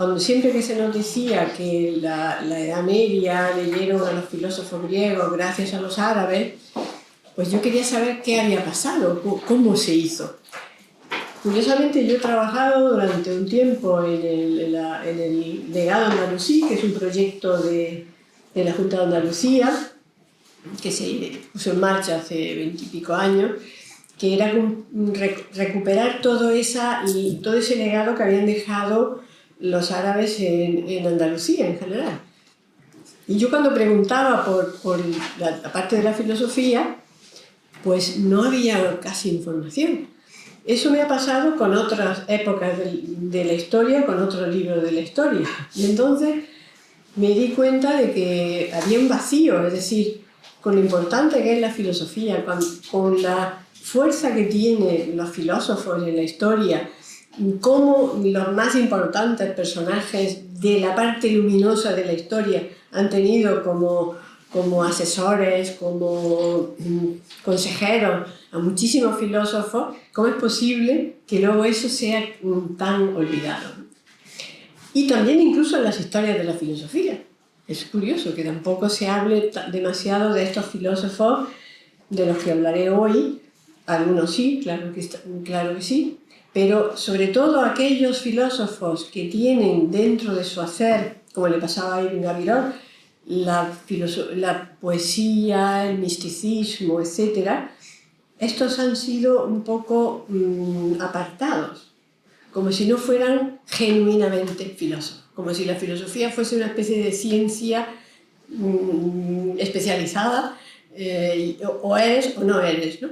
cuando siempre que se nos decía que la Edad Media leyeron a los filósofos griegos gracias a los árabes, pues yo quería saber qué había pasado, cómo se hizo. Curiosamente, yo he trabajado durante un tiempo en el Legado Andalusí, que es un proyecto de la Junta de Andalucía, que se puso en marcha hace 20 y pico años, que era recuperar todo ese legado que habían dejado los árabes en Andalucía en general. Y yo cuando preguntaba por la parte de la filosofía, pues no había casi información. Eso me ha pasado con otras épocas de la historia, con otros libros de la historia. Y entonces me di cuenta de que había un vacío, es decir, con lo importante que es la filosofía, con la fuerza que tienen los filósofos en la historia, cómo los más importantes personajes de la parte luminosa de la historia han tenido como asesores, como consejeros a muchísimos filósofos, ¿cómo es posible que luego eso sea tan olvidado? Y también incluso en las historias de la filosofía. Es curioso que tampoco se hable demasiado de estos filósofos de los que hablaré hoy. Algunos sí, claro que sí, pero sobre todo aquellos filósofos que tienen dentro de su hacer, como le pasaba a Ibn Gabirol, la poesía, el misticismo, etc., estos han sido un poco apartados, como si no fueran genuinamente filósofos, como si la filosofía fuese una especie de ciencia especializada, o eres o no eres, ¿no?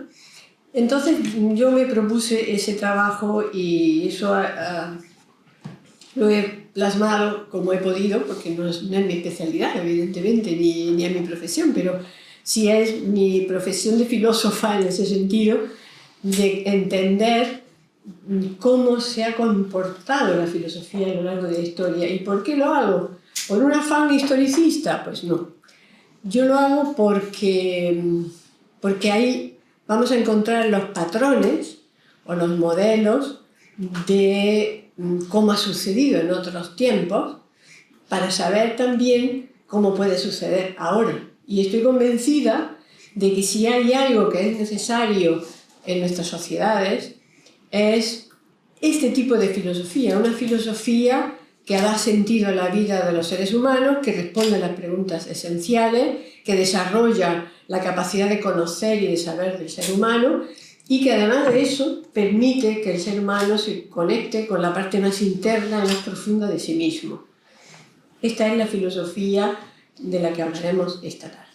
Entonces yo me propuse ese trabajo y eso lo he plasmado como he podido, porque no es mi especialidad, evidentemente, ni es mi profesión, pero sí es mi profesión de filósofa en ese sentido, de entender cómo se ha comportado la filosofía a lo largo de la historia. ¿Y por qué lo hago? ¿Por un afán historicista? Pues no. Yo lo hago porque ahí vamos a encontrar los patrones o los modelos de cómo ha sucedido en otros tiempos, para saber también cómo puede suceder ahora. Y estoy convencida de que si hay algo que es necesario en nuestras sociedades, es este tipo de filosofía, una filosofía que da sentido a la vida de los seres humanos, que responde a las preguntas esenciales, que desarrolla la capacidad de conocer y de saber del ser humano, y que además de eso permite que el ser humano se conecte con la parte más interna y más profunda de sí mismo. Esta es la filosofía de la que hablaremos esta tarde.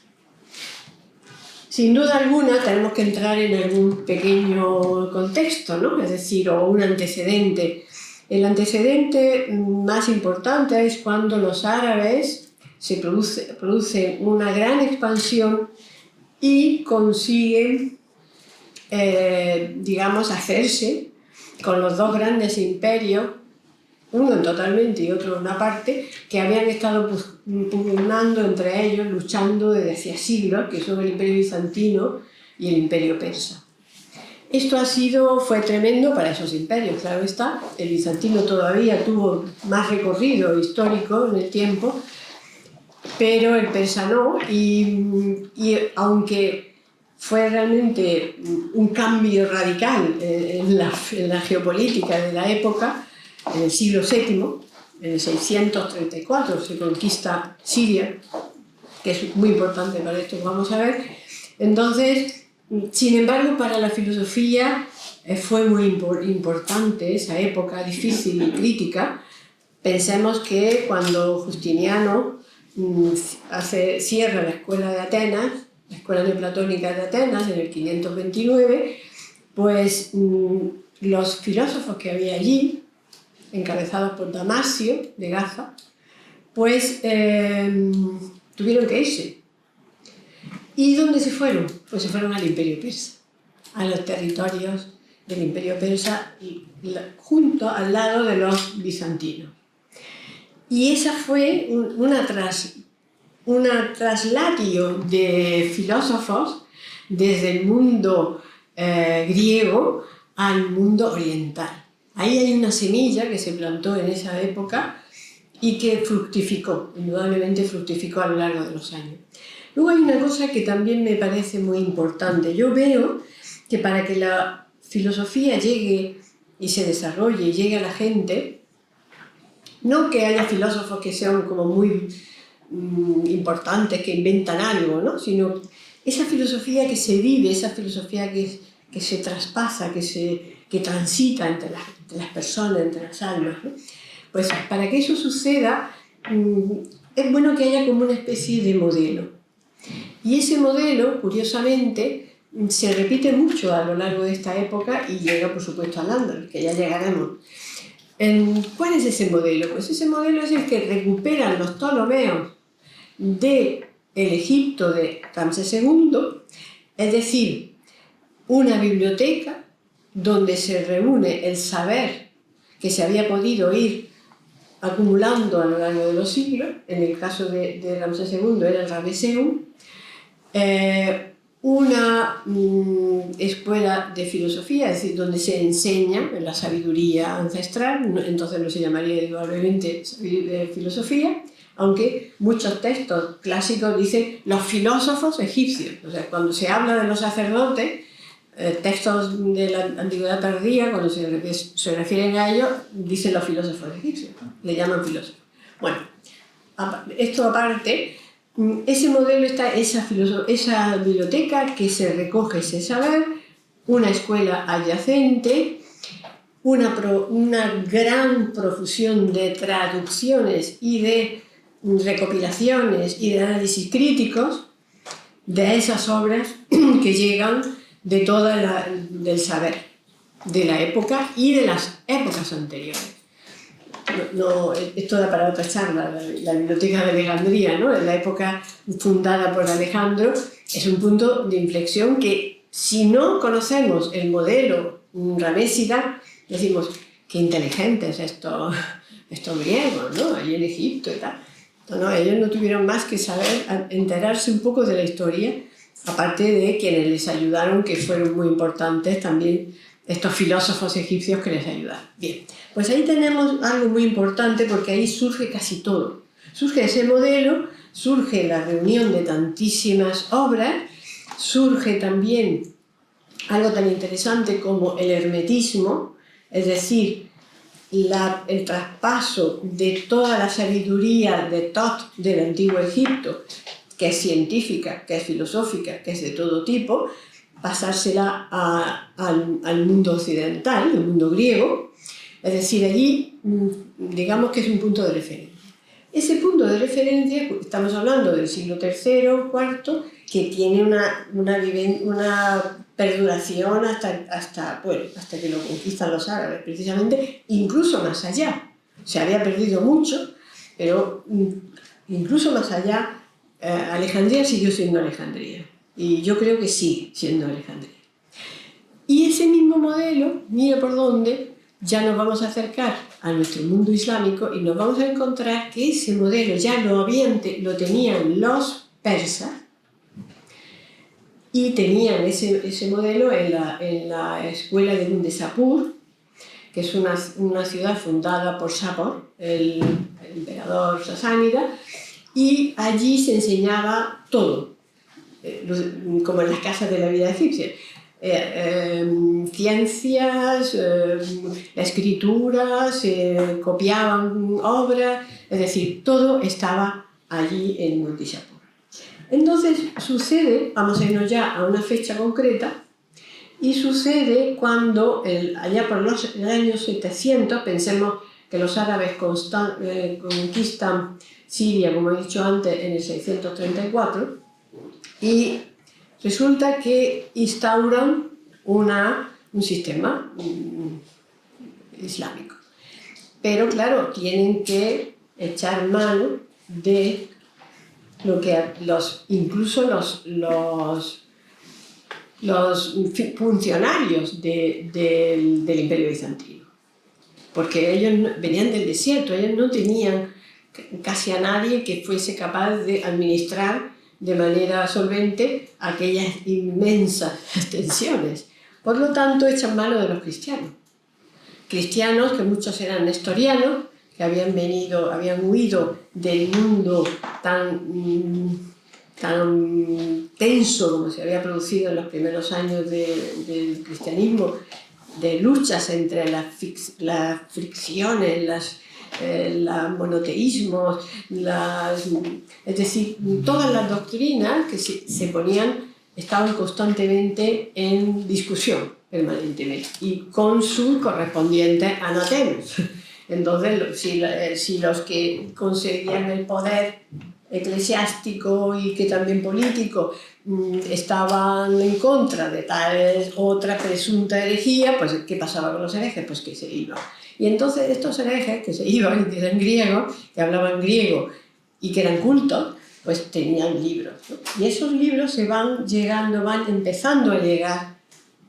Sin duda alguna tenemos que entrar en algún pequeño contexto, ¿no? Es decir, o un antecedente. El antecedente más importante es cuando los árabes se produce una gran expansión y consiguen, digamos, hacerse con los dos grandes imperios, uno totalmente y otro en una parte, que habían estado pugnando entre ellos, luchando desde hacía siglos, que son el Imperio Bizantino y el Imperio Persa. Esto fue tremendo para esos imperios, claro está. El bizantino todavía tuvo más recorrido histórico en el tiempo, pero el persa no, y aunque fue realmente un cambio radical en la geopolítica de la época, en el siglo VII, en el 634, se conquista Siria, que es muy importante para esto que vamos a ver. Entonces, sin embargo, para la filosofía fue muy importante esa época difícil y crítica. Pensemos que cuando Justiniano cierra la escuela de Atenas, la escuela neoplatónica de Atenas, en el 529, pues los filósofos que había allí, encabezados por Damasio de Gaza, pues tuvieron que irse. ¿Y dónde se fueron? Pues se fueron al Imperio Persa, a los territorios del Imperio Persa, junto al lado de los bizantinos. Y esa fue una traslatio de filósofos desde el mundo griego al mundo oriental. Ahí hay una semilla que se plantó en esa época y que fructificó, indudablemente fructificó a lo largo de los años. Luego hay una cosa que también me parece muy importante. Yo veo que para que la filosofía llegue y se desarrolle y llegue a la gente, no que haya filósofos que sean como muy importantes, que inventan algo, ¿no? Sino esa filosofía que se vive, esa filosofía que se traspasa, que transita entre las personas, entre las almas, ¿no? Pues para que eso suceda, es bueno que haya como una especie de modelo. Y ese modelo, curiosamente, se repite mucho a lo largo de esta época y llega, por supuesto, a Landor, que ya llegaremos. ¿Cuál es ese modelo? Pues ese modelo es el que recuperan los Ptolomeos del Egipto de Ramsés II, es decir, una biblioteca donde se reúne el saber que se había podido ir acumulando a lo largo de los siglos. En el caso de Ramsés II era el Ramesseum, una escuela de filosofía, es decir, donde se enseña la sabiduría ancestral, entonces no se llamaría indudablemente filosofía, aunque muchos textos clásicos dicen los filósofos egipcios. O sea, cuando se habla de los sacerdotes, textos de la antigüedad tardía, cuando se refieren a ellos, dicen los filósofos egipcios, le llaman filósofos. Bueno, esto aparte, ese modelo está, esa biblioteca que se recoge ese saber, una escuela adyacente, una gran profusión de traducciones y de recopilaciones y de análisis críticos de esas obras que llegan de del saber de la época y de las épocas anteriores. Esto da para otra charla, la biblioteca de Alejandría, ¿no? En la época fundada por Alejandro, es un punto de inflexión que, si no conocemos el modelo ramésida, decimos, qué inteligentes estos griegos, ¿no? Allí en Egipto y tal. No, ellos no tuvieron más que saber, enterarse un poco de la historia, aparte de quienes les ayudaron, que fueron muy importantes también, estos filósofos egipcios que les ayudaron. Bien, pues ahí tenemos algo muy importante, porque ahí surge casi todo. Surge ese modelo, surge la reunión de tantísimas obras, surge también algo tan interesante como el hermetismo, es decir, el traspaso de toda la sabiduría de Tot del antiguo Egipto, que es científica, que es filosófica, que es de todo tipo, pasársela al mundo occidental, al mundo griego. Es decir, allí digamos que es un punto de referencia. Ese punto de referencia, estamos hablando del siglo III o IV, que tiene una perduración hasta que lo conquistan los árabes, precisamente, incluso más allá. Se había perdido mucho, pero incluso más allá, Alejandría siguió siendo Alejandría. Y yo creo que sigue siendo Alejandría. Y ese mismo modelo, mira por dónde, ya nos vamos a acercar a nuestro mundo islámico y nos vamos a encontrar que ese modelo ya lo tenían los persas, y tenían ese modelo en la escuela de Nundesapur, que es una ciudad fundada por Sapor, el emperador sasánida, y allí se enseñaba todo, como en las casas de la vida egipcia. Ciencias, la escritura, se copiaban obras, es decir, todo estaba allí en Nundesapur. Entonces sucede, vamos a irnos ya a una fecha concreta, y sucede cuando, allá por el año 700, pensemos que los árabes conquistan Siria, como he dicho antes, en el 634, y resulta que instauran un sistema islámico. Pero claro, tienen que echar mano de lo que incluso los funcionarios del Imperio Bizantino, porque ellos venían del desierto, ellos no tenían casi a nadie que fuese capaz de administrar de manera solvente aquellas inmensas extensiones. Por lo tanto, echan mano de los cristianos que muchos eran nestorianos, que habían huido del mundo tan tenso como se había producido en los primeros años del cristianismo, de luchas entre las fricciones, los monoteísmos, es decir, todas las doctrinas que estaban constantemente en discusión permanentemente y con sus correspondientes anatemas. Entonces, si los que conseguían el poder eclesiástico y que también político estaban en contra de tal otra presunta herejía, pues ¿qué pasaba con los herejes? Pues que se iban. Y entonces estos herejes que se iban, que eran griegos, que hablaban griego y que eran cultos, pues tenían libros, ¿no? Y esos libros van empezando a llegar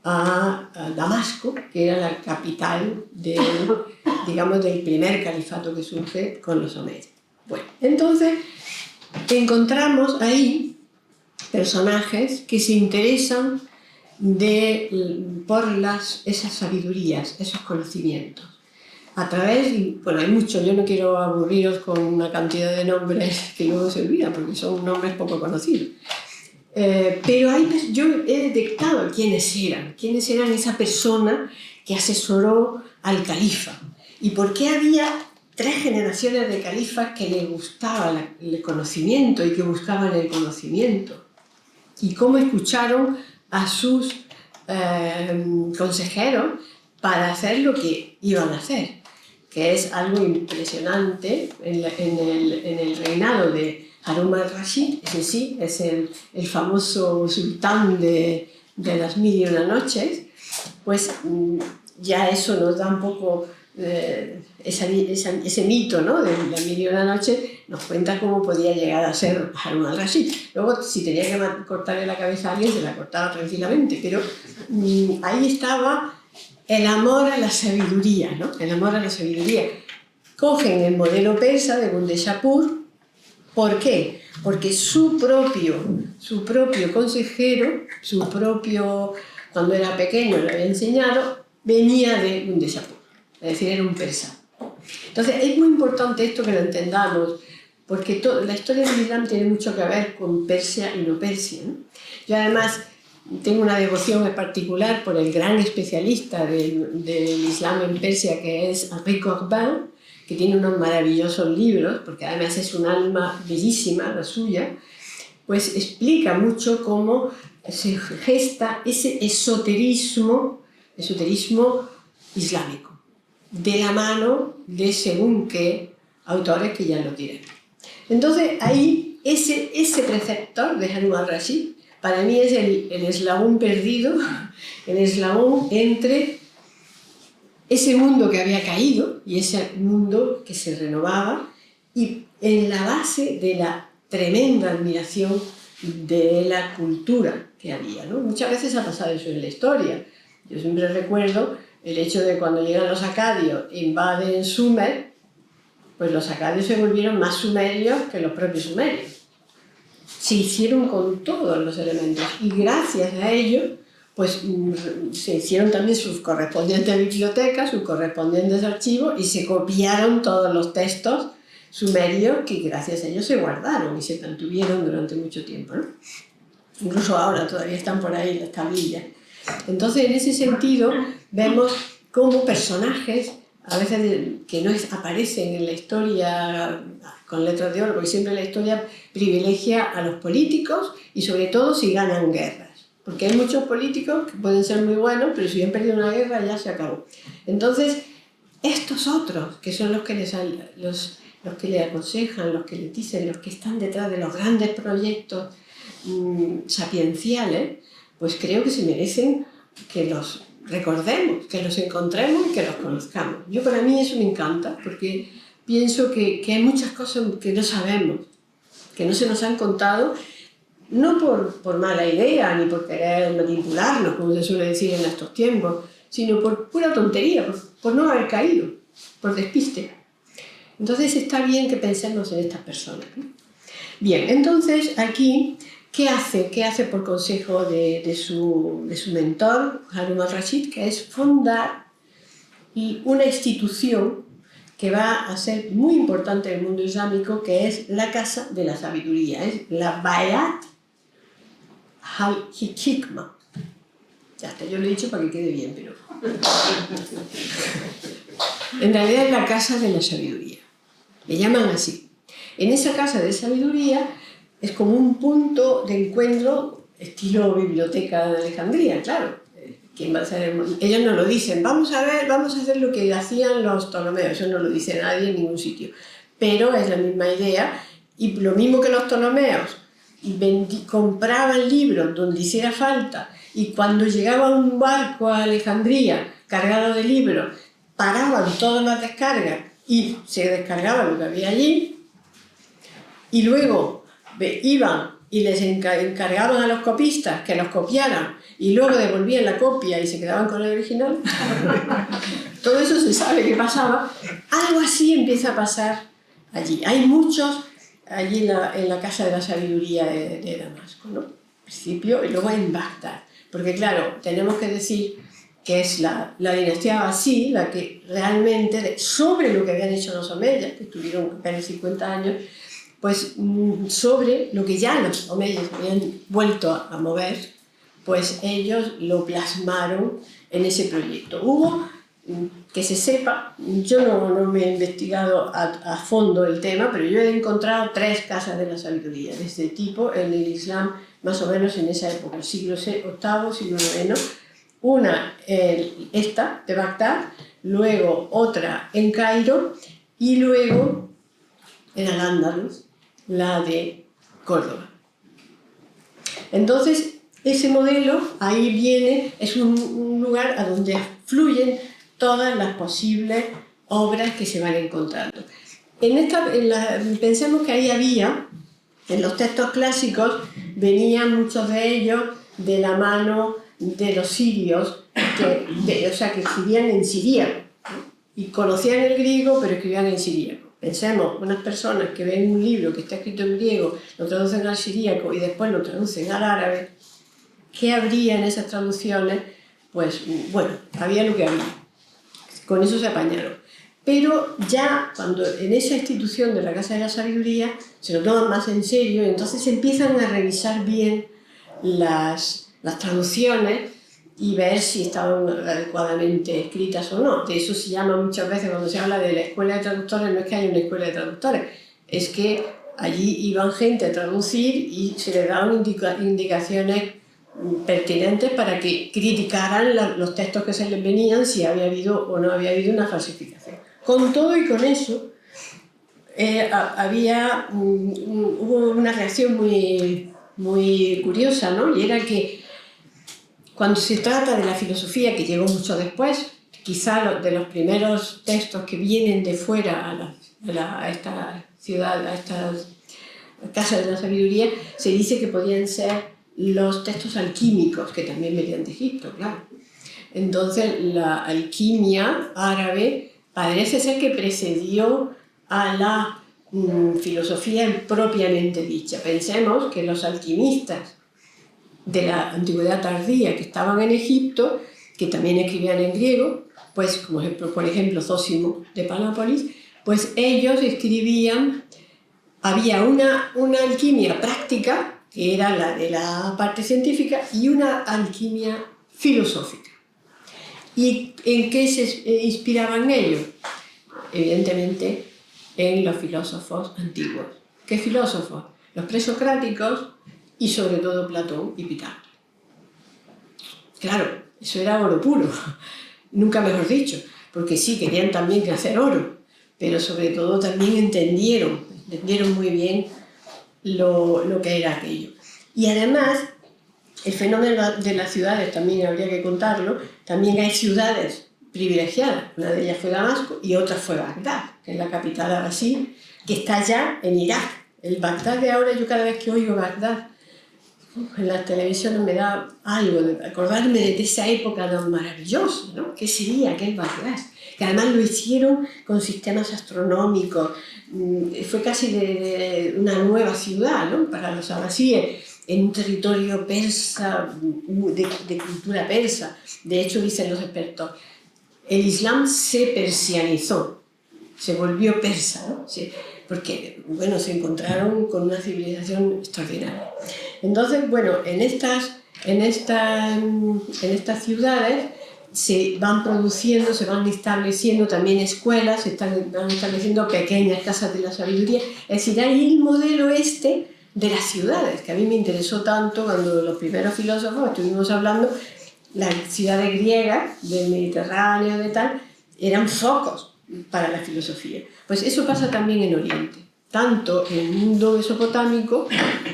a Damasco, que era la capital del primer califato que surge con los omeyas. Bueno, entonces encontramos ahí personajes que se interesan por esas sabidurías, esos conocimientos. A través, bueno, hay muchos, yo no quiero aburriros con una cantidad de nombres que luego se olvidan porque son nombres poco conocidos. Pero yo he detectado quiénes eran esa persona que asesoró al califa y por qué había 3 generaciones de califas que les gustaba el conocimiento y que buscaban el conocimiento y cómo escucharon a sus consejeros para hacer lo que iban a hacer, que es algo impresionante en el reinado de Harún al-Rashid. Ese sí, es el famoso sultán de las 1001 noches, pues ya eso nos da un poco ese mito, ¿no?, de las 1001 noches, nos cuenta cómo podía llegar a ser Harún al-Rashid. Luego, si tenía que cortarle la cabeza a alguien, se la cortaba tranquilamente, pero ahí estaba el amor a la sabiduría, ¿no? El amor a la sabiduría. Cogen el modelo persa de Bundeh Shapur. ¿Por qué? Porque su propio consejero, cuando era pequeño le había enseñado, venía de Bundeh Shapur, es decir, era un persa. Entonces es muy importante esto que lo entendamos, porque la historia del Islam tiene mucho que ver con Persia y no Persia, ¿no? Yo además tengo una devoción en particular por el gran especialista del Islam en Persia, que es Henri Corbin, que tiene unos maravillosos libros, porque además es un alma bellísima la suya, pues explica mucho cómo se gesta ese esoterismo islámico, de la mano de según qué autores que ya lo tienen. Entonces ahí ese preceptor de Harún al-Rashid para mí es el eslabón perdido, el eslabón entre ese mundo que había caído y ese mundo que se renovaba, y en la base de la tremenda admiración de la cultura que había, ¿no? Muchas veces ha pasado eso en la historia. Yo siempre recuerdo el hecho de cuando llegan los acadios e invaden Sumer, pues los acadios se volvieron más sumerios que los propios sumerios. Se hicieron con todos los elementos y gracias a ello pues se hicieron también sus correspondientes bibliotecas, sus correspondientes archivos y se copiaron todos los textos sumerios que gracias a ellos se guardaron y se mantuvieron durante mucho tiempo, ¿no? Incluso ahora todavía están por ahí las tablillas. Entonces en ese sentido vemos cómo personajes a veces que no aparecen en la historia con letras de oro, porque siempre la historia privilegia a los políticos y sobre todo si ganan guerras, porque hay muchos políticos que pueden ser muy buenos, pero si han perdido una guerra ya se acabó. Entonces estos otros, que son los que le aconsejan, los que les dicen, los que están detrás de los grandes proyectos sapienciales, pues creo que se merecen que los recordemos, que los encontremos y que los conozcamos. Para mí eso me encanta, porque pienso que hay muchas cosas que no sabemos, que no se nos han contado, no por mala idea ni por querer manipularnos, como se suele decir en estos tiempos, sino por pura tontería, por no haber caído, por despiste. Entonces está bien que pensemos en estas personas, ¿no? Bien, entonces aquí ¿qué hace por consejo de su mentor, Harún al-Rashid? Que es fundar una institución que va a ser muy importante en el mundo islámico, que es la casa de la sabiduría, es la Bayat al-Hikma. Ya está, yo lo he dicho para que quede bien, pero... En realidad es la casa de la sabiduría, le llaman así. En esa casa de sabiduría es como un punto de encuentro, estilo biblioteca de Alejandría, claro. ¿Quién va a ser? Ellos no lo dicen, vamos a hacer lo que hacían los Ptolomeos, eso no lo dice nadie en ningún sitio. Pero es la misma idea, y lo mismo que los Ptolomeos, compraban libros donde hiciera falta, y cuando llegaba un barco a Alejandría cargado de libros, paraban todas las descargas y se descargaba lo que había allí, y luego iban y les encargaban a los copistas que los copiaran y luego devolvían la copia y se quedaban con el original. Todo eso se sabe que pasaba. Algo así empieza a pasar allí. Hay muchos allí en la Casa de la Sabiduría de Damasco, ¿no? En principio, y luego en Bagdad. Porque claro, tenemos que decir que es la dinastía Abbasí la que realmente, sobre lo que habían hecho los omeyas, que tuvieron apenas 50 años, pues sobre lo que ya los omeyas habían vuelto a mover, pues ellos lo plasmaron en ese proyecto. Hubo, que se sepa, yo no me he investigado a fondo el tema, pero yo he encontrado 3 casas de la sabiduría de este tipo en el Islam, más o menos en esa época, el siglo VIII, siglo IX. Una, esta de Bagdad, luego otra en Cairo y luego en Al-Ándalus, la de Córdoba. Entonces, ese modelo, ahí viene, es un lugar a donde fluyen todas las posibles obras que se van encontrando. Pensemos que ahí había, en los textos clásicos, venían muchos de ellos de la mano de los sirios, que escribían en siríaco, y conocían el griego, pero escribían en siríaco. Pensemos, unas personas que ven un libro que está escrito en griego, lo traducen al siríaco y después lo traducen al árabe, ¿qué habría en esas traducciones? Pues, bueno, había lo que había. Con eso se apañaron. Pero ya cuando en esa institución de la Casa de la Sabiduría se lo toman más en serio, entonces empiezan a revisar bien las traducciones y ver si estaban adecuadamente escritas o no. De eso se llama muchas veces, cuando se habla de la escuela de traductores, no es que haya una escuela de traductores, es que allí iban gente a traducir y se les daban indicaciones pertinentes para que criticaran los textos que se les venían, si había habido o no había habido una falsificación. Con todo y con eso, hubo una reacción muy curiosa, ¿no? Y era que cuando se trata de la filosofía, que llegó mucho después, quizá de los primeros textos que vienen de fuera a esta ciudad, a esta Casa de la Sabiduría, se dice que podían ser los textos alquímicos, que también venían de Egipto, claro. Entonces, la alquimia árabe parece ser que precedió a la filosofía propiamente dicha. Pensemos que los alquimistas de la antigüedad tardía que estaban en Egipto, que también escribían en griego, pues como por ejemplo Zósimo de Panápolis, pues ellos escribían, había una alquimia práctica, que era la de la parte científica, y una alquimia filosófica. ¿Y en qué se inspiraban ellos? Evidentemente en los filósofos antiguos. ¿Qué filósofos? Los presocráticos y sobre todo Platón y Pitágoras. Claro, eso era oro puro, nunca mejor dicho, porque sí, querían también hacer oro, pero sobre todo también entendieron muy bien lo que era aquello. Y además, el fenómeno de las ciudades también habría que contarlo, también hay ciudades privilegiadas, una de ellas fue Damasco y otra fue Bagdad, que es la capital ahora-sí, que está ya en Irak. El Bagdad de ahora, yo cada vez que oigo Bagdad, en la televisión me da algo de acordarme de esa época tan maravillosa, ¿no? ¿Qué sería aquel Bagdad? Que además lo hicieron con sistemas astronómicos, fue casi de una nueva ciudad, ¿no? Para los abbasíes, en un territorio persa, de cultura persa. De hecho, dicen los expertos, el Islam se persianizó, se volvió persa, ¿no? Porque, bueno, se encontraron con una civilización extraordinaria. Entonces, bueno, en estas ciudades se van produciendo, se van estableciendo también escuelas, se van estableciendo pequeñas casas de la sabiduría. Es decir, hay el modelo de las ciudades, que a mí me interesó tanto cuando los primeros filósofos estuvimos hablando. Las ciudades griegas del Mediterráneo, de tal, eran focos para la filosofía. Pues eso pasa también en Oriente, tanto en el mundo mesopotámico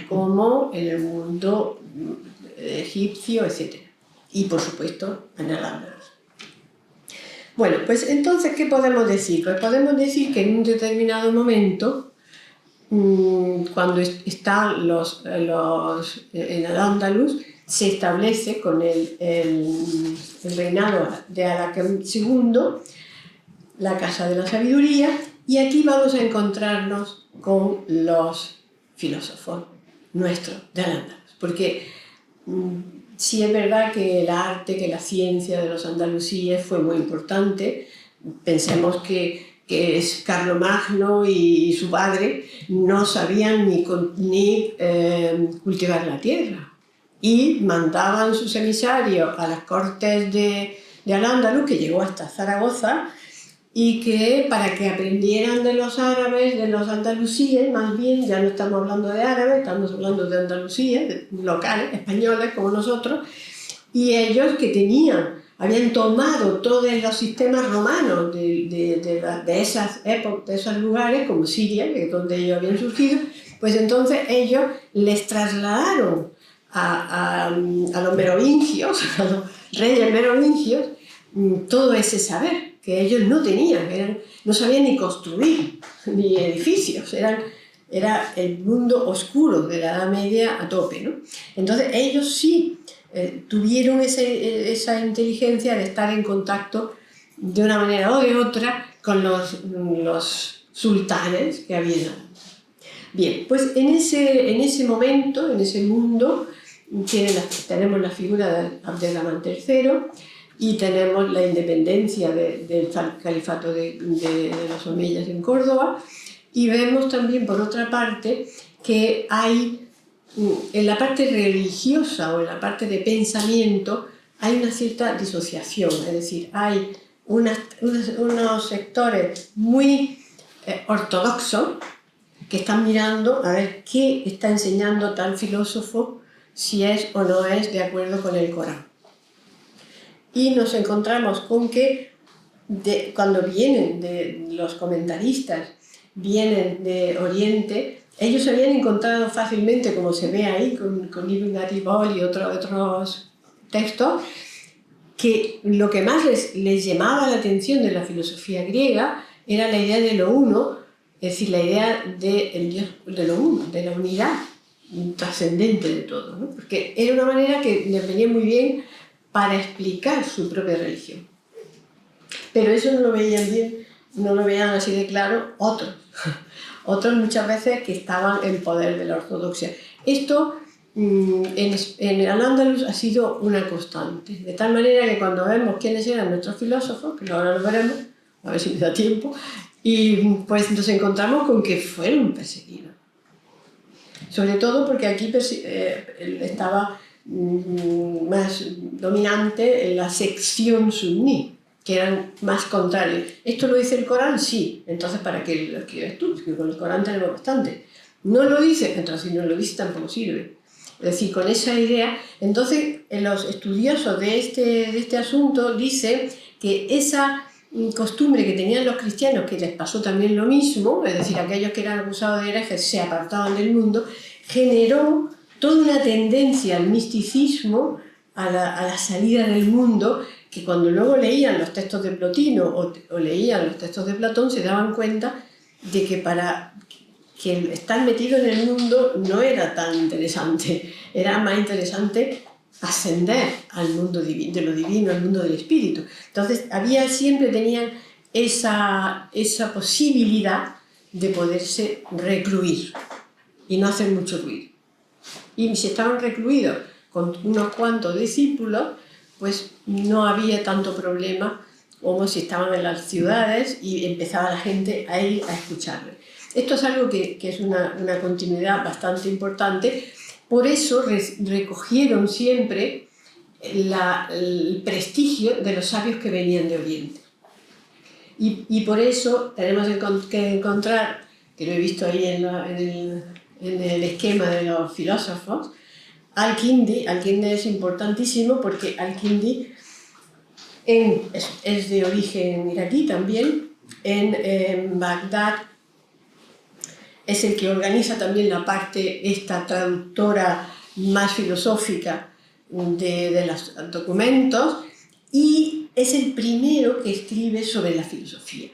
como en el mundo egipcio, etc. Y por supuesto en el Andaluz. Bueno, pues entonces, ¿qué podemos decir? Pues podemos decir que en un determinado momento, cuando están en el Andaluz, se establece con el reinado de Alhakem II, la Casa de la Sabiduría, y aquí vamos a encontrarnos con los filósofos nuestros de Al-Ándalus, porque sí es verdad que el arte, que la ciencia de los andalusíes fue muy importante. Pensemos que Carlomagno y su padre no sabían ni cultivar la tierra, y mandaban sus emisarios a las cortes de Al-Ándalus, que llegó hasta Zaragoza, y que para que aprendieran de los árabes, de los andalusíes, más bien, ya no estamos hablando de árabes, estamos hablando de andalusíes, locales, españoles como nosotros, y ellos que habían tomado todos los sistemas romanos de esas épocas, de esos lugares, como Siria, que es donde ellos habían surgido, pues entonces ellos les trasladaron a los merovingios, a los reyes merovingios, todo ese saber que ellos no tenían, no sabían ni construir, ni edificios, era el mundo oscuro de la Edad Media a tope, ¿no? Entonces ellos sí tuvieron esa inteligencia de estar en contacto de una manera o de otra con los sultanes que había. Bien, pues en ese momento, en ese mundo, tenemos la figura de Abderramán III, y tenemos la independencia del califato de los omeyas en Córdoba, y vemos también, por otra parte, que hay, en la parte religiosa o en la parte de pensamiento, hay una cierta disociación, es decir, hay unos sectores muy ortodoxos que están mirando a ver qué está enseñando tal filósofo, si es o no es de acuerdo con el Corán. Y nos encontramos con que cuando vienen los comentaristas, vienen de Oriente, ellos habían encontrado fácilmente, como se ve ahí con Ibn Atibol y otros textos, que lo que más les llamaba la atención de la filosofía griega era la idea de lo uno, es decir, la idea de lo uno, de la unidad trascendente de todo, ¿no? Porque era una manera que les venía muy bien para explicar su propia religión. Pero eso no lo veían bien, no lo veían así de claro otros. Otros muchas veces que estaban en poder de la ortodoxia. Esto en Al-Ándalus ha sido una constante, de tal manera que cuando vemos quiénes eran nuestros filósofos, que ahora lo veremos, a ver si me da tiempo, y pues nos encontramos con que fueron perseguidos. Sobre todo porque aquí estaba más dominante en la sección suní, que eran más contrarios. ¿Esto lo dice el Corán? Sí. Entonces, ¿para qué lo escribes tú? Porque con el Corán tenemos bastante. ¿No lo dice? Entonces, si no lo dice, tampoco sirve. Es decir, con esa idea, entonces los estudiosos de este asunto dicen que esa costumbre que tenían los cristianos, que les pasó también lo mismo, es decir, aquellos que eran acusados de herejes se apartaban del mundo, generó toda una tendencia al misticismo, a la salida del mundo, que cuando luego leían los textos de Plotino o leían los textos de Platón se daban cuenta de que para que estar metido en el mundo no era tan interesante, era más interesante ascender al mundo de lo divino, al mundo del espíritu. Entonces siempre tenían esa posibilidad de poderse recluir y no hacer mucho ruido. Y si estaban recluidos con unos cuantos discípulos, pues no había tanto problema como si estaban en las ciudades y empezaba la gente a ir a escucharle. Esto es algo que es una continuidad bastante importante. Por eso recogieron siempre el prestigio de los sabios que venían de Oriente. Y por eso tenemos que encontrar, que lo he visto ahí en el esquema de los filósofos, Al-Kindi. Al-Kindi es importantísimo porque Al-Kindi es de origen iraquí también. En Bagdad es el que organiza también la parte, esta traductora más filosófica de los documentos, y es el primero que escribe sobre la filosofía.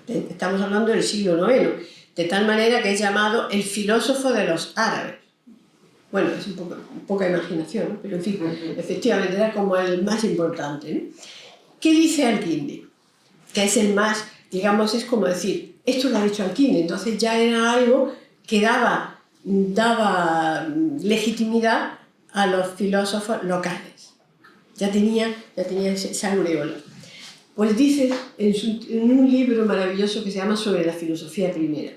Estamos hablando del siglo IX, de tal manera que es llamado el filósofo de los árabes. Bueno, es poca imaginación, ¿no? Pero en fin, efectivamente era como el más importante, ¿no? ¿Qué dice Al-Kindi? Que es el más, digamos, es como decir, esto lo ha dicho Al-Kindi, entonces ya era algo que daba legitimidad a los filósofos locales. Ya tenía esa aureola. Pues dice en un libro maravilloso que se llama Sobre la filosofía primera.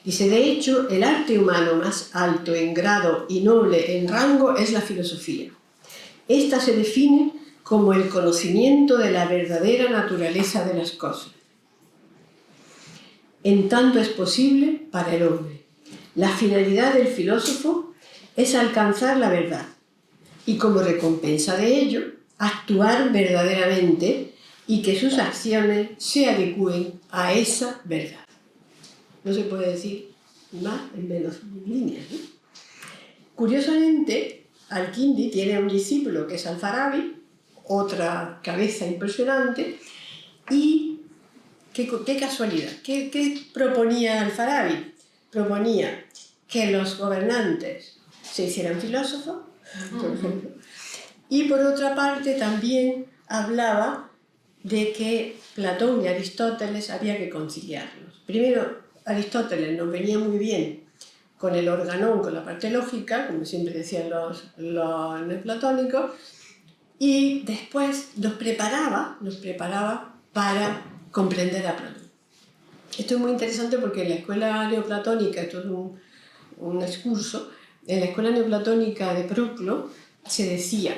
Dice, de hecho, el arte humano más alto en grado y noble en rango es la filosofía. Esta se define como el conocimiento de la verdadera naturaleza de las cosas. En tanto es posible para el hombre. La finalidad del filósofo es alcanzar la verdad y, como recompensa de ello, actuar verdaderamente y que sus acciones se adecúen a esa verdad. No se puede decir más en menos líneas, ¿no? Curiosamente, Al-Kindi tiene un discípulo que es Al-Farabi, otra cabeza impresionante, y qué casualidad. ¿Qué proponía Al-Farabi? Proponía que los gobernantes se hicieran filósofos, por ejemplo, y por otra parte también hablaba de que Platón y Aristóteles había que conciliarlos. Primero, Aristóteles nos venía muy bien con el organón, con la parte lógica, como siempre decían los neoplatónicos, y después nos preparaba para comprender a Platón. Esto es muy interesante porque en la escuela neoplatónica, esto es un excurso, en la escuela neoplatónica de Proclo se decía,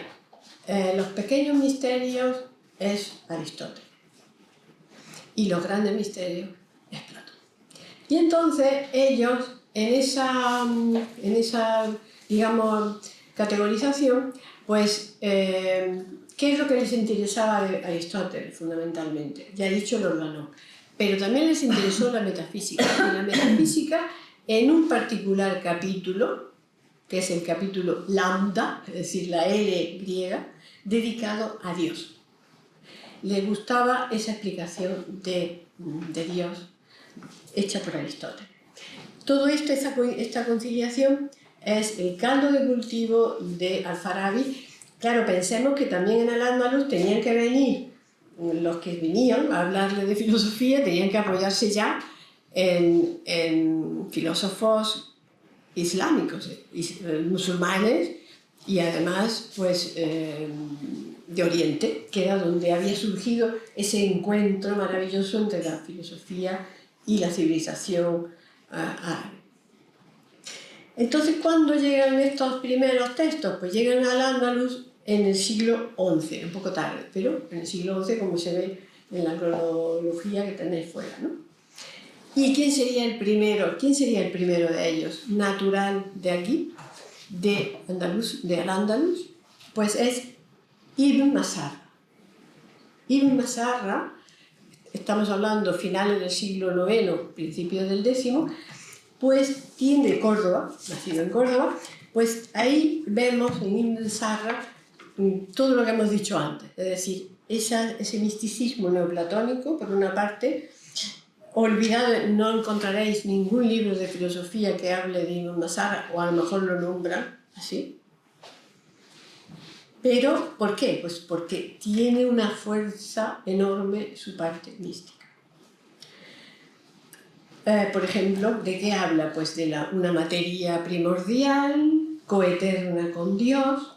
los pequeños misterios es Aristóteles y los grandes misterios es Platón. Y entonces ellos, en esa digamos, categorización, pues, ¿qué es lo que les interesaba de Aristóteles fundamentalmente? Ya he dicho el organón, pero también les interesó la metafísica. Y la metafísica, en un particular capítulo, que es el capítulo lambda, es decir, la L griega, dedicado a Dios. Le gustaba esa explicación de Dios hecha por Aristóteles. Todo esto, esta conciliación, es el caldo de cultivo de Al-Farabi. Claro, pensemos que también en Al-Ándalus tenían que venir, los que venían a hablarle de filosofía, tenían que apoyarse ya en filósofos islámicos, musulmanes, y además pues, de Oriente, que era donde había surgido ese encuentro maravilloso entre la filosofía y la civilización árabe. Entonces, ¿cuándo llegan estos primeros textos? Pues llegan al Andalus en el siglo XI, un poco tarde, pero en el siglo XI, como se ve en la cronología que tenéis fuera, ¿no? ¿Y quién sería el primero? ¿Quién sería el primero de ellos? Natural de aquí, de Al-Ándalus, pues es Ibn Masarra. Ibn Masarra, estamos hablando finales del siglo IX, principios del X, pues tiene de Córdoba, nacido en Córdoba, pues ahí vemos en Ibn Masarra todo lo que hemos dicho antes, es decir, ese misticismo neoplatónico, por una parte, olvidado, no encontraréis ningún libro de filosofía que hable de Ibn Masarra, o a lo mejor lo nombra así. Pero, ¿por qué? Pues porque tiene una fuerza enorme su parte mística. Por ejemplo, ¿de qué habla? Pues de una materia primordial, coeterna con Dios,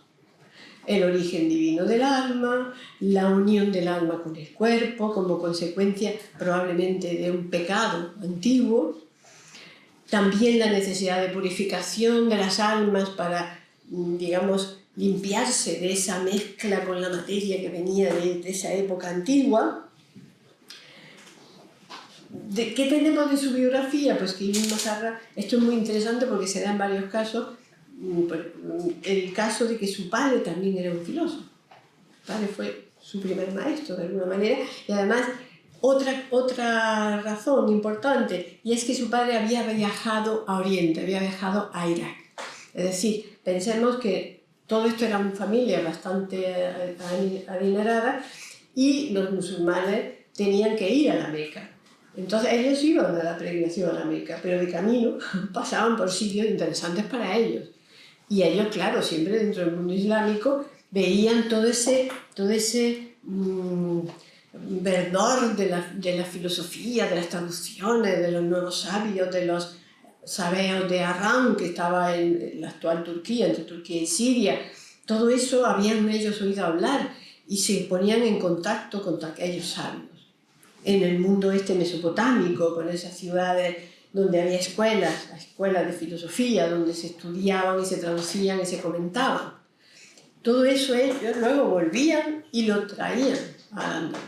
el origen divino del alma, la unión del alma con el cuerpo como consecuencia probablemente de un pecado antiguo, también la necesidad de purificación de las almas para, digamos, limpiarse de esa mezcla con la materia que venía de esa época antigua. ¿Qué tenemos de su biografía? Pues que Ibn Mazarra, esto es muy interesante porque se da en varios casos, el caso de que su padre también era un filósofo. Su padre fue su primer maestro de alguna manera, y además otra razón importante, y es que su padre había viajado a Oriente, había viajado a Irak. Es decir, pensemos que todo esto era una familia bastante adinerada y los musulmanes tenían que ir a la Meca. Entonces ellos iban a la peregrinación a la Meca, pero de camino pasaban por sitios interesantes para ellos. Y ellos, claro, siempre dentro del mundo islámico, veían todo ese verdor de la filosofía, de las traducciones, de los nuevos sabios, de los sabeos de Arran, que estaba en la actual Turquía, entre Turquía y Siria. Todo eso habían ellos oído hablar y se ponían en contacto con aquellos sabios. En el mundo mesopotámico, con esas ciudades donde había escuelas de filosofía, donde se estudiaban y se traducían y se comentaban. Todo eso ellos luego volvían y lo traían a Andaluz.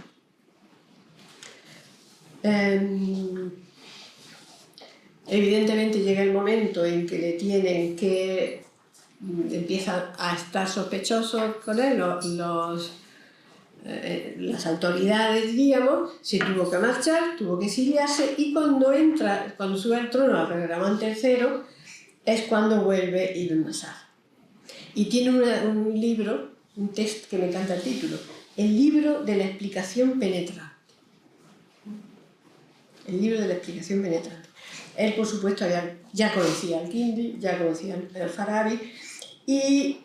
Evidentemente llega el momento en que le tienen que empiezan a estar sospechosos con él las autoridades, diríamos. Se tuvo que marchar, tuvo que exiliarse, y cuando sube al trono a Ramán III es cuando vuelve Ibn Mazarra. Y tiene un libro, un texto que me encanta el título, el libro de la explicación penetrante. El libro de la explicación penetrante. Él, por supuesto, ya conocía al Kindi, ya conocía al Farabi, y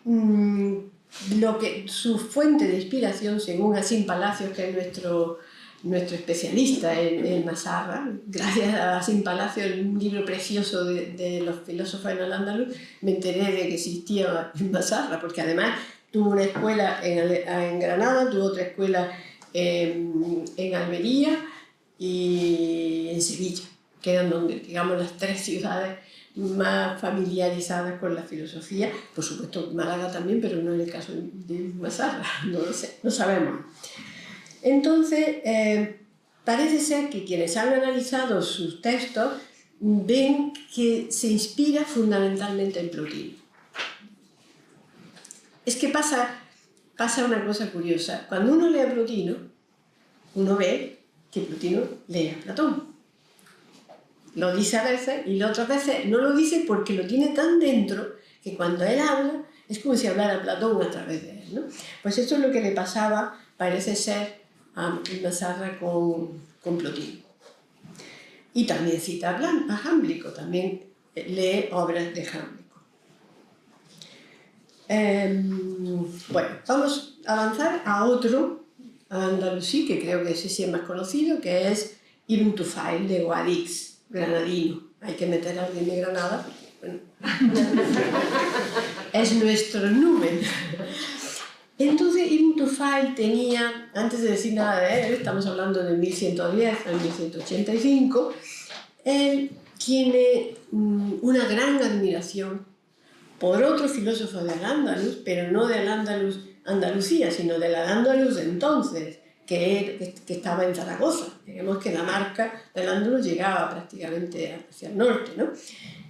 su fuente de inspiración, según Asim Palacios, que es nuestro especialista en Mazarra, gracias a Asim Palacios, un libro precioso de los filósofos en Al-Ándalus, me enteré de que existía Mazarra, porque además tuvo una escuela en Granada, tuvo otra escuela en Almería y en Sevilla, que eran digamos, las tres ciudades más familiarizadas con la filosofía. Por supuesto Málaga también, pero no en el caso de Mazarra, no lo sé, no sabemos. Entonces, parece ser que quienes han analizado sus textos ven que se inspira fundamentalmente en Plotino. Es que pasa una cosa curiosa. Cuando uno lee a Plotino, uno ve que Plotino lee a Platón. Lo dice a veces y otras veces no lo dice porque lo tiene tan dentro que cuando él habla es como si hablara Platón a través de él, ¿no? Pues esto es lo que le pasaba, parece ser, a Mazarra con Plotino. Y también cita a Jámblico, también lee obras de Jámblico. Bueno, vamos a avanzar a otro andalusí, que creo que ese sí es más conocido, que es Ibn Tufail de Guadix, granadino. Hay que meter a alguien de Granada, porque, bueno, es nuestro número. Entonces Ibn Tufail tenía, antes de decir nada de él, estamos hablando de 1110 al 1185, él tiene una gran admiración por otro filósofo de Al-Ándalus, pero no de Al-Ándalus, Andalucía, sino del Al-Ándalus de entonces, que estaba en Zaragoza. Digamos que la marca del Al-Ándalus llegaba prácticamente hacia el norte, ¿no?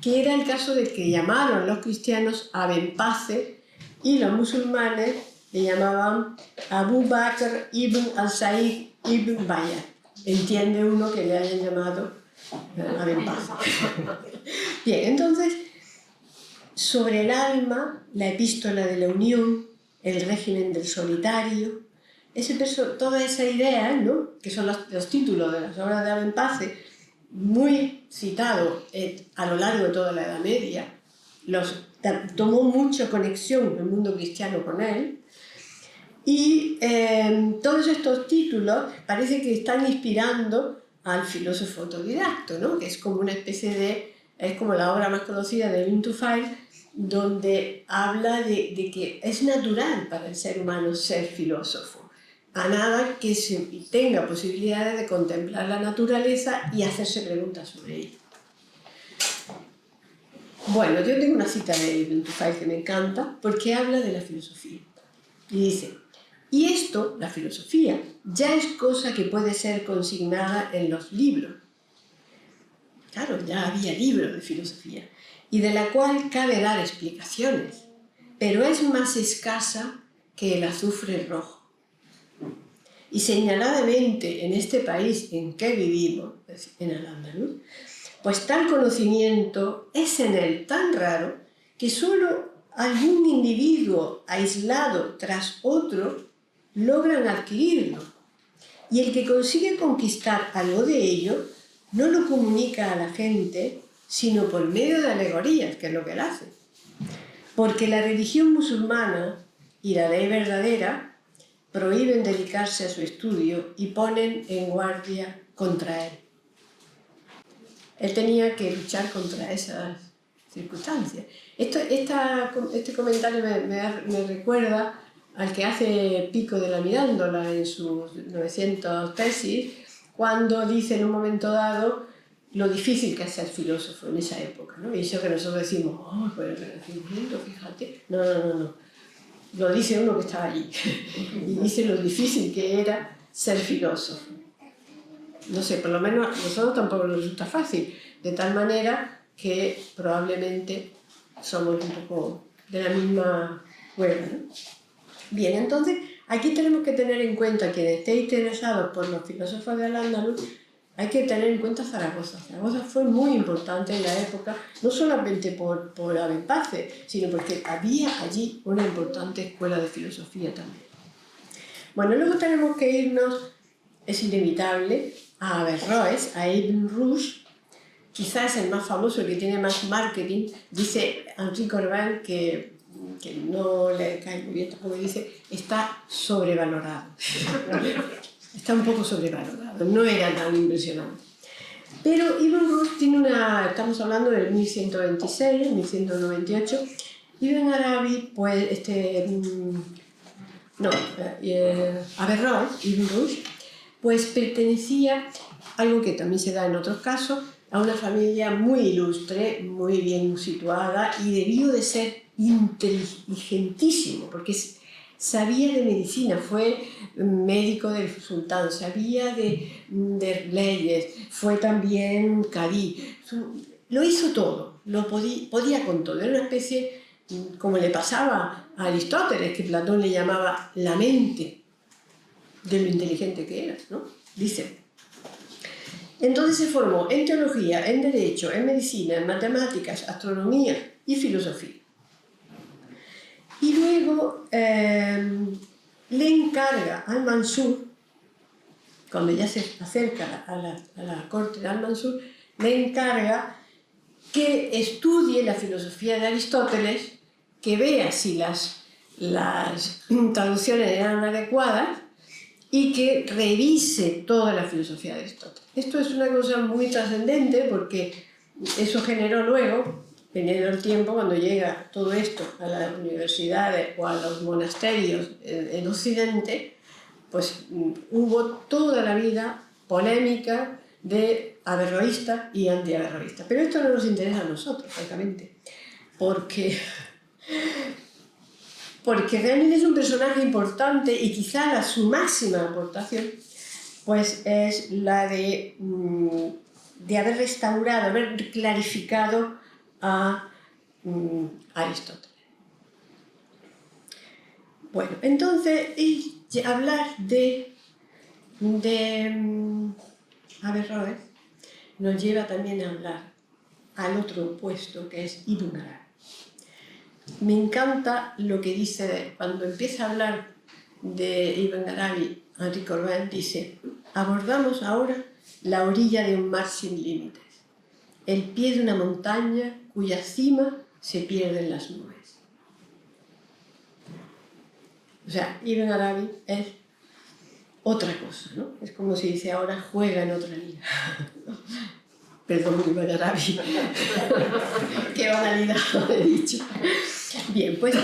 Que era el caso de que llamaron los cristianos a Benpace y los musulmanes le llamaban Abu Bakr ibn al-Sa'id ibn Bayat. Entiende uno que le hayan llamado a Benpace. Bien, entonces, sobre el alma, la epístola de la unión, el régimen del solitario, toda esa idea, ¿no?, que son los títulos de las obras de Benpace, muy citados a lo largo de toda la Edad Media, tomó mucha conexión el mundo cristiano con él, y todos estos títulos parece que están inspirando al filósofo autodidacto, ¿no?, que es como una especie es como la obra más conocida de Ibn Tufail, donde habla de que es natural para el ser humano ser filósofo, a nada que se tenga posibilidades de contemplar la naturaleza y hacerse preguntas sobre ella. Bueno, yo tengo una cita de Ibn Tufayl que me encanta porque habla de la filosofía. Y dice, y esto, la filosofía, ya es cosa que puede ser consignada en los libros. Claro, ya había libros de filosofía, y de la cual cabe dar explicaciones, pero es más escasa que el azufre rojo. Y señaladamente en este país en que vivimos, en Al-Ándalus, pues tal conocimiento es en él tan raro que solo algún individuo aislado tras otro logran adquirirlo. Y el que consigue conquistar algo de ello no lo comunica a la gente, sino por medio de alegorías, que es lo que él hace. Porque la religión musulmana y la ley verdadera prohíben dedicarse a su estudio y ponen en guardia contra él. Él tenía que luchar contra esas circunstancias. Este comentario me recuerda al que hace Pico de la Mirándola en sus 900 tesis, cuando dice en un momento dado lo difícil que es ser filósofo en esa época, ¿no? Y eso que nosotros decimos, oh, pero el Renacimiento, fíjate. No. Lo dice uno que estaba allí. Y dice lo difícil que era ser filósofo. No sé, por lo menos a nosotros tampoco nos resulta fácil, de tal manera que probablemente somos un poco de la misma cuerda, ¿no? Bien, entonces aquí tenemos que tener en cuenta, quien esté interesado por los filósofos de Al-Ándalus, hay que tener en cuenta Zaragoza. Zaragoza fue muy importante en la época, no solamente por Abenpace, sino porque había allí una importante escuela de filosofía también. Bueno, luego tenemos que irnos, es inevitable, a Averroes, a Ibn Rushd, quizás el más famoso, el que tiene más marketing. Dice Henri Corbin que no le cae muy bien, como dice, está sobrevalorado. Está un poco sobrevalorado, no era tan impresionante. Pero Ibn Rushd tiene estamos hablando del 1126, 1198, Ibn Arabi, pues, Averroes, Ibn Rushd, pues pertenecía, algo que también se da en otros casos, a una familia muy ilustre, muy bien situada, y debió de ser inteligentísimo, porque sabía de medicina, fue médico del sultán, sabía de leyes, fue también cadí, lo hizo todo, podía con todo, era una especie, como le pasaba a Aristóteles, que Platón le llamaba la mente, de lo inteligente que era, ¿no? Dice. Entonces se formó en teología, en derecho, en medicina, en matemáticas, astronomía y filosofía. Y luego le encarga al Mansur, cuando ya se acerca a la corte de Al-Mansur, le encarga que estudie la filosofía de Aristóteles, que vea si las traducciones eran adecuadas y que revise toda la filosofía de Aristóteles. Esto es una cosa muy trascendente porque eso generó luego, veniendo el tiempo, cuando llega todo esto a las universidades o a los monasterios en Occidente, pues hubo toda la vida polémica de averroísta y antiaverroísta. Pero esto no nos interesa a nosotros, francamente, porque realmente es un personaje importante y quizá su máxima aportación pues es la de haber restaurado, haber clarificado a Aristóteles. Bueno, entonces hablar de Averroes nos lleva también a hablar al otro opuesto, que es Ibn Arabi. Me encanta lo que dice cuando empieza a hablar de Ibn Arabi. Henri Corbin dice: abordamos ahora la orilla de un mar sin límites, el pie de una montaña cuya cima se pierde en las nubes. O sea, Ibn Arabi es otra cosa, ¿no? Es como si dice ahora juega en otra liga. Perdón, Ibn Arabi. Qué banalidad he dicho. Bien, pues,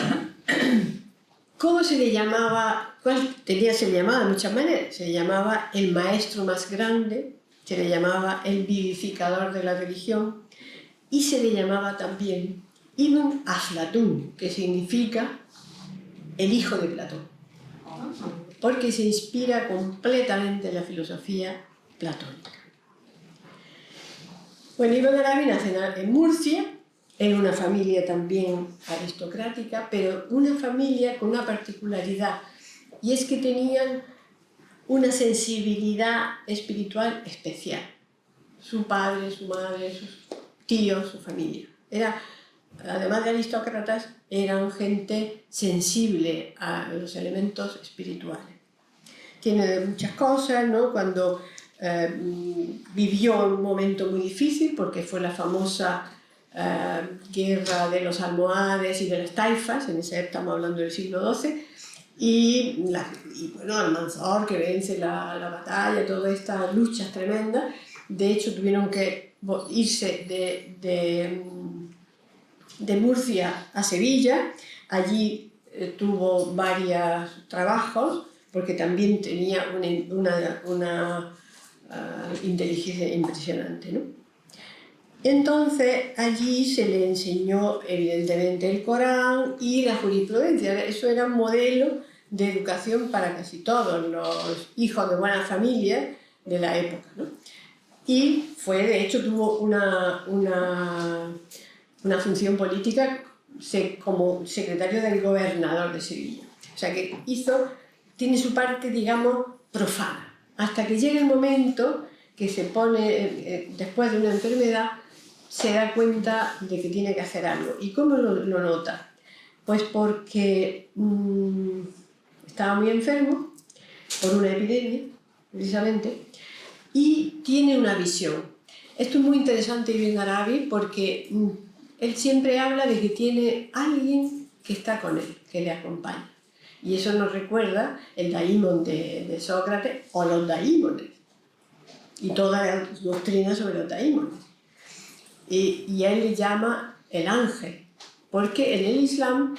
¿cómo se le llamaba? Se le llamaba de muchas maneras. Se le llamaba el maestro más grande, se le llamaba el vivificador de la religión y se le llamaba también Ibn Aflatún, que significa el hijo de Platón, porque se inspira completamente en la filosofía platónica. Bueno, Ibn Arabi nace en Murcia, en una familia también aristocrática, pero una familia con una particularidad, y es que tenían una sensibilidad espiritual especial. Su padre, su madre, sus tíos, su familia. Además de aristócratas, eran gente sensible a los elementos espirituales. Tiene muchas cosas, ¿no? Cuando vivió un momento muy difícil, porque fue la famosa guerra de los almohades y de las taifas, estamos hablando del siglo XII, y bueno, Almanzor, que vence la batalla, todas estas luchas tremendas. De hecho, tuvieron que irse de Murcia a Sevilla. Allí tuvo varios trabajos, porque también tenía una inteligencia impresionante, ¿no? Entonces allí se le enseñó evidentemente el Corán y la jurisprudencia. Eso era un modelo de educación para casi todos los hijos de buena familia de la época, ¿no? Y de hecho tuvo una función política como secretario del gobernador de Sevilla. O sea que tiene su parte, digamos, profana, hasta que llega el momento que se pone, después de una enfermedad, se da cuenta de que tiene que hacer algo. ¿Y cómo lo nota? Pues porque estaba muy enfermo por una epidemia, precisamente, y tiene una visión. Esto es muy interesante, Ibn Arabi, porque él siempre habla de que tiene alguien que está con él, que le acompaña. Y eso nos recuerda el daimon de Sócrates o los daimones y toda la doctrina sobre los daimones. Y a él le llama el ángel, porque en el Islam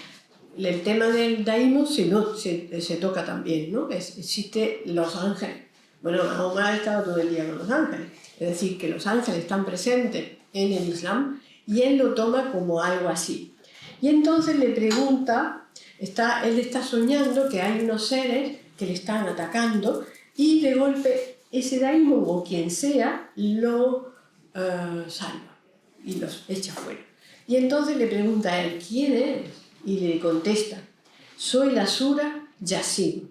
el tema del daimon se toca también, ¿no? Existen los ángeles. Bueno, Mahoma ha estado todo el día con los ángeles, es decir, que los ángeles están presentes en el Islam y él lo toma como algo así. Y entonces le pregunta, él está soñando que hay unos seres que le están atacando y de golpe ese daimon o quien sea lo salva y los echa fuera. Y entonces le pregunta a él, ¿quién eres? Y le contesta, soy la Sura Yasin.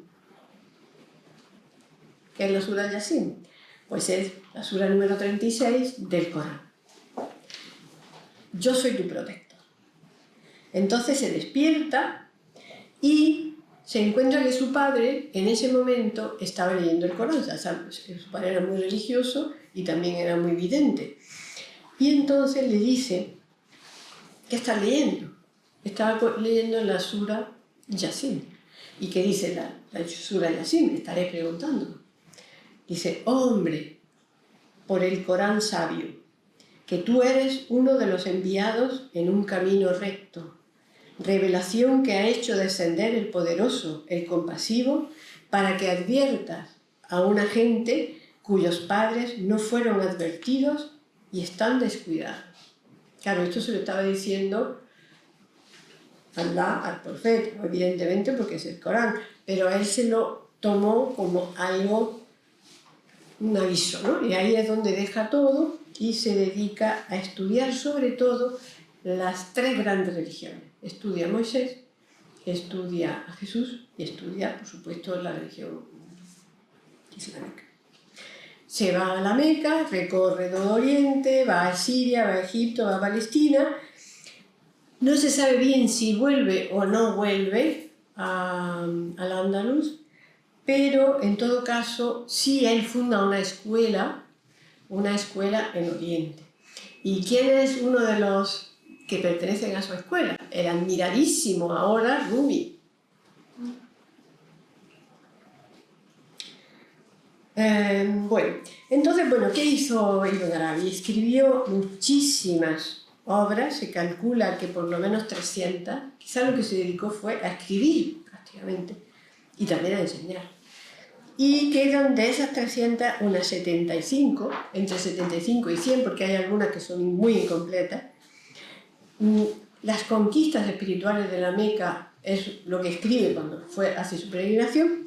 ¿Qué es la Sura Yasin? Pues es la Sura número 36 del Corán. Yo soy tu protector. Entonces se despierta y se encuentra que su padre en ese momento estaba leyendo el Corán. Ya sabes, su padre era muy religioso y también era muy vidente. Y entonces le dice, ¿qué estás leyendo? Estaba leyendo la Sura Yasin. ¿Y qué dice la Sura Yasin? Me estaré preguntando. Dice, hombre, por el Corán sabio, que tú eres uno de los enviados en un camino recto, revelación que ha hecho descender el poderoso, el compasivo, para que adviertas a una gente cuyos padres no fueron advertidos y están descuidados. Claro, esto se lo estaba diciendo Allah al profeta, evidentemente porque es el Corán, pero a él se lo tomó como algo, un aviso, ¿no? Y ahí es donde deja todo y se dedica a estudiar sobre todo las tres grandes religiones. Estudia a Moisés, estudia a Jesús y estudia, por supuesto, la religión islámica. Se va a la Meca, recorre todo Oriente, va a Siria, va a Egipto, va a Palestina. No se sabe bien si vuelve o no vuelve al Andaluz, pero en todo caso sí él funda una escuela en Oriente. ¿Y quién es uno de los que pertenecen a su escuela? El admiradísimo ahora Rumi. Bueno, entonces, ¿qué hizo Ibn Arabi? Escribió muchísimas obras, se calcula que por lo menos 300, quizá lo que se dedicó fue a escribir prácticamente y también a enseñar. Y quedan de esas 300 unas 75, entre 75 y 100, porque hay algunas que son muy incompletas. Las conquistas espirituales de la Meca es lo que escribe cuando hace su peregrinación,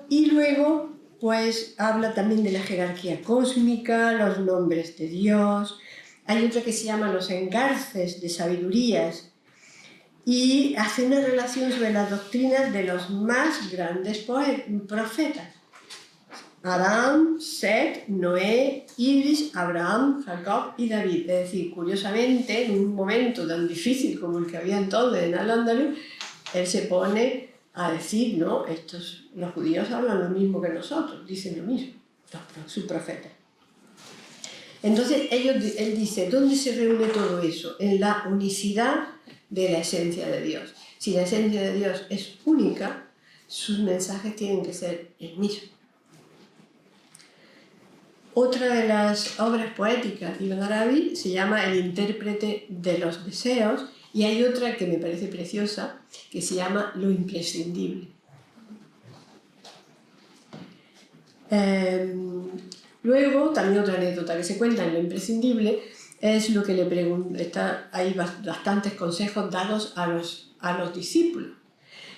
y luego pues habla también de la jerarquía cósmica, los nombres de Dios. Hay otra que se llama los engarces de sabidurías y hace una relación sobre las doctrinas de los más grandes profetas: Adán, Set, Noé, Idris, Abraham, Jacob y David. Es decir, curiosamente, en un momento tan difícil como el que había entonces en Al-Ándalus, él se pone a decir, no, los judíos hablan lo mismo que nosotros, dicen lo mismo, sus profetas. Entonces, él dice, ¿dónde se reúne todo eso? En la unicidad de la esencia de Dios. Si la esencia de Dios es única, sus mensajes tienen que ser el mismo. Otra de las obras poéticas de Ibn Arabi se llama El intérprete de los deseos, y hay otra que me parece preciosa que se llama Lo imprescindible. Luego, también otra anécdota que se cuenta en Lo imprescindible es lo que le pregunta. Hay bastantes consejos dados a los discípulos.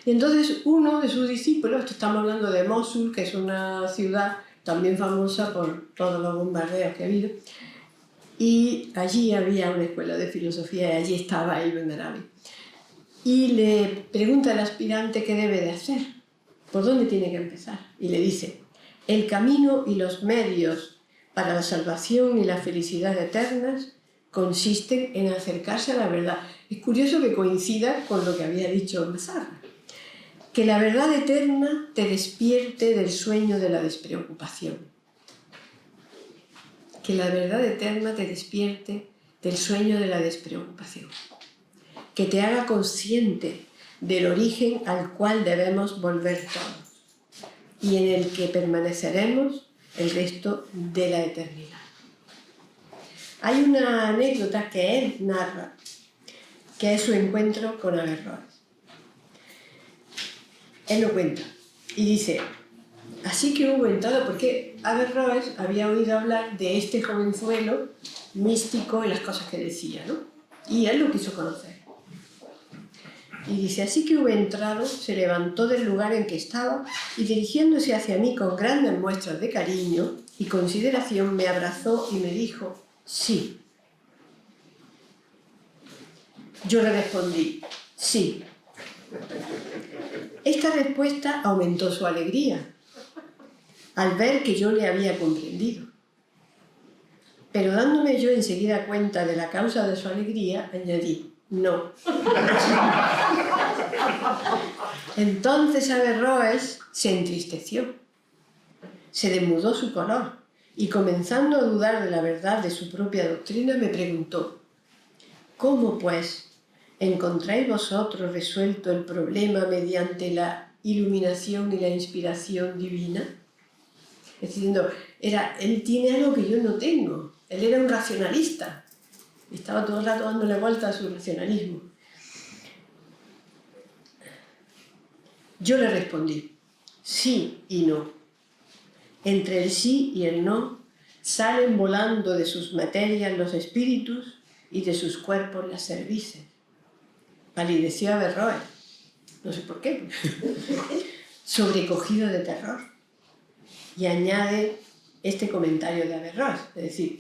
Y entonces uno de sus discípulos, estamos hablando de Mosul, que es una ciudad también famosa por todos los bombardeos que ha habido, y allí había una escuela de filosofía y allí estaba Ibn Arabi. Y le pregunta al aspirante qué debe de hacer, por dónde tiene que empezar, y le dice: el camino y los medios para la salvación y la felicidad eternas consisten en acercarse a la verdad. Es curioso que coincida con lo que había dicho Mazarra. Que la verdad eterna te despierte del sueño de la despreocupación. Que la verdad eterna te despierte del sueño de la despreocupación. Que te haga consciente del origen al cual debemos volver todos y en el que permaneceremos el resto de la eternidad. Hay una anécdota que él narra, que es su encuentro con Averroes. Él lo cuenta y dice: así que hubo entrado, porque Averroes había oído hablar de este jovenzuelo místico y las cosas que decía, ¿no? Y él lo quiso conocer. Y dice: así que hubo entrado, se levantó del lugar en que estaba y, dirigiéndose hacia mí con grandes muestras de cariño y consideración, me abrazó y me dijo: sí. Yo le respondí: sí. Esta respuesta aumentó su alegría al ver que yo le había comprendido. Pero dándome yo enseguida cuenta de la causa de su alegría, añadí: no. Entonces Averroes se entristeció, se demudó su color y, comenzando a dudar de la verdad de su propia doctrina, me preguntó: ¿cómo, pues, encontráis vosotros resuelto el problema mediante la iluminación y la inspiración divina? Es diciendo, él tiene algo que yo no tengo. Él era un racionalista. Estaba todo el rato dándole vuelta a su racionalismo. Yo le respondí: sí y no. Entre el sí y el no salen volando de sus materias los espíritus y de sus cuerpos las cervices. Palideció Averroes, no sé por qué, sobrecogido de terror. Y añade este comentario de Averroes, es decir,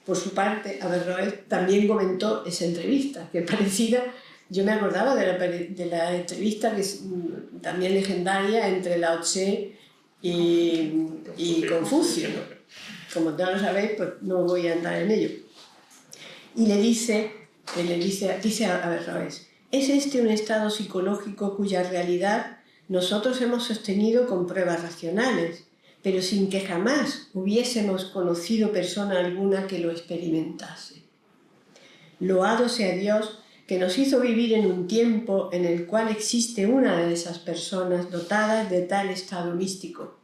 por su parte, Averroes también comentó esa entrevista, que parecida. Yo me acordaba de la entrevista, que es también legendaria, entre Lao Tse y Confucio, ¿no? Como ya lo sabéis, pues no voy a andar en ello. Y dice a Averroes: ¿es este un estado psicológico cuya realidad nosotros hemos sostenido con pruebas racionales, pero sin que jamás hubiésemos conocido persona alguna que lo experimentase? Loado sea Dios, que nos hizo vivir en un tiempo en el cual existe una de esas personas dotadas de tal estado místico,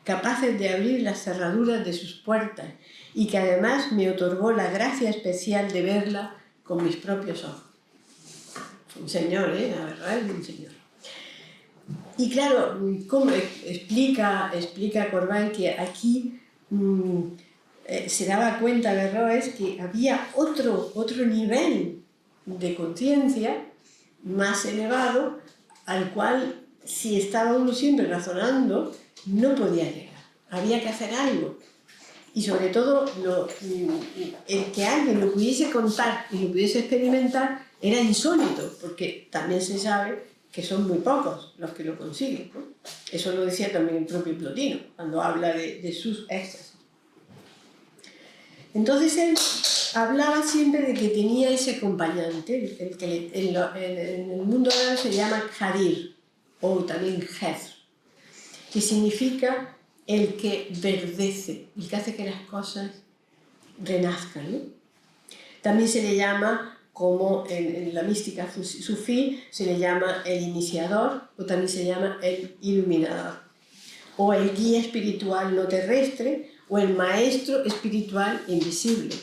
capaces de abrir las cerraduras de sus puertas y que además me otorgó la gracia especial de verla con mis propios ojos. Un señor, la verdad es un señor. Y claro, ¿cómo explica Corbin que aquí se daba cuenta Berroes que había otro nivel de conciencia más elevado al cual, si estaba uno siempre razonando, no podía llegar. Había que hacer algo. Y sobre todo, el que alguien lo pudiese contar y lo pudiese experimentar era insólito, porque también se sabe que son muy pocos los que lo consiguen, ¿no? Eso lo decía también el propio Plotino, cuando habla de sus éxtasis. Entonces él hablaba siempre de que tenía ese acompañante, el que en el mundo árabe se llama Khadir, o también Khedr, que significa el que verdece, el que hace que las cosas renazcan, ¿no? También se le llama, como en la mística sufí, se le llama el iniciador, o también se llama el iluminador, o el guía espiritual no terrestre, o el maestro espiritual invisible.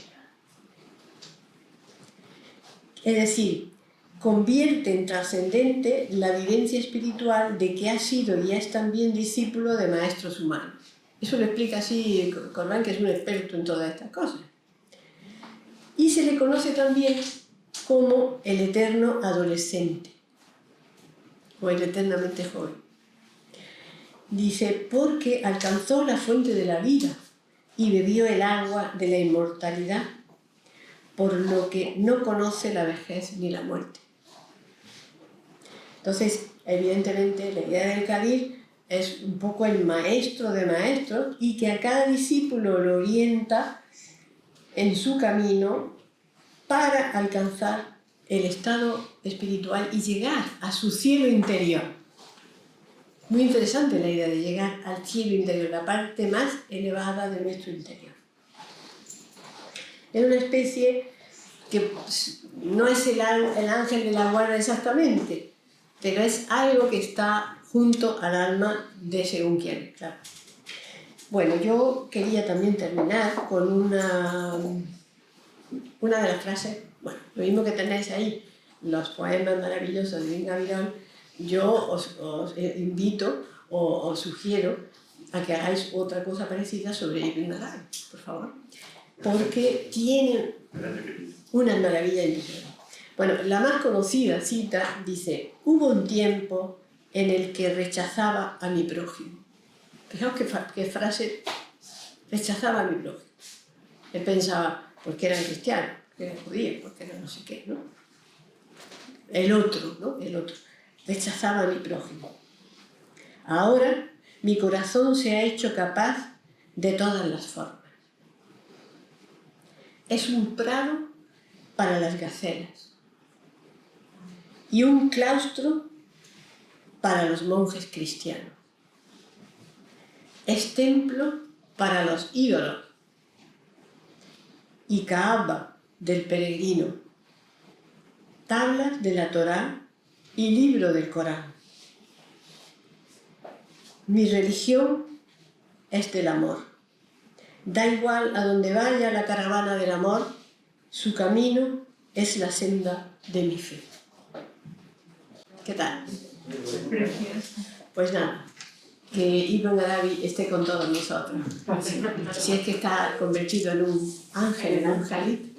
Es decir, convierte en trascendente la vivencia espiritual de que ha sido y es también discípulo de maestros humanos. Eso lo explica así Corbin, que es un experto en todas estas cosas. Y se le conoce también como el eterno adolescente, o el eternamente joven. Dice, porque alcanzó la fuente de la vida y bebió el agua de la inmortalidad, por lo que no conoce la vejez ni la muerte. Entonces, evidentemente, la idea del Khadir es un poco el maestro de maestros y que a cada discípulo lo orienta en su camino para alcanzar el estado espiritual y llegar a su cielo interior. Muy interesante la idea de llegar al cielo interior, la parte más elevada de nuestro interior. Es una especie que no es el ángel de la guarda exactamente, pero es algo que está junto al alma de según quién, claro. Bueno, yo quería también terminar con una de las frases, bueno, lo mismo que tenéis ahí, los poemas maravillosos de Ibn Gabirol. Yo os invito o os sugiero a que hagáis otra cosa parecida sobre Ibn Arabi, por favor, porque tienen una maravilla impresionante. Bueno, la más conocida cita dice: hubo un tiempo en el que rechazaba a mi prójimo. Fijaos qué frase, rechazaba a mi prójimo. Él pensaba, porque eran cristianos, porque eran judíos, porque eran no sé qué, ¿no? El otro, ¿no? El otro. Rechazaba a mi prójimo. Ahora mi corazón se ha hecho capaz de todas las formas. Es un prado para las gacelas y un claustro para los monjes cristianos. Es templo para los ídolos y Kaaba del peregrino, tablas de la Torá y libro del Corán. Mi religión es del amor. Da igual a donde vaya la caravana del amor, su camino es la senda de mi fe. ¿Qué tal? Pues nada, que Ibn Arabi esté con todos nosotros. Si es que está convertido en un ángel, en un jalí.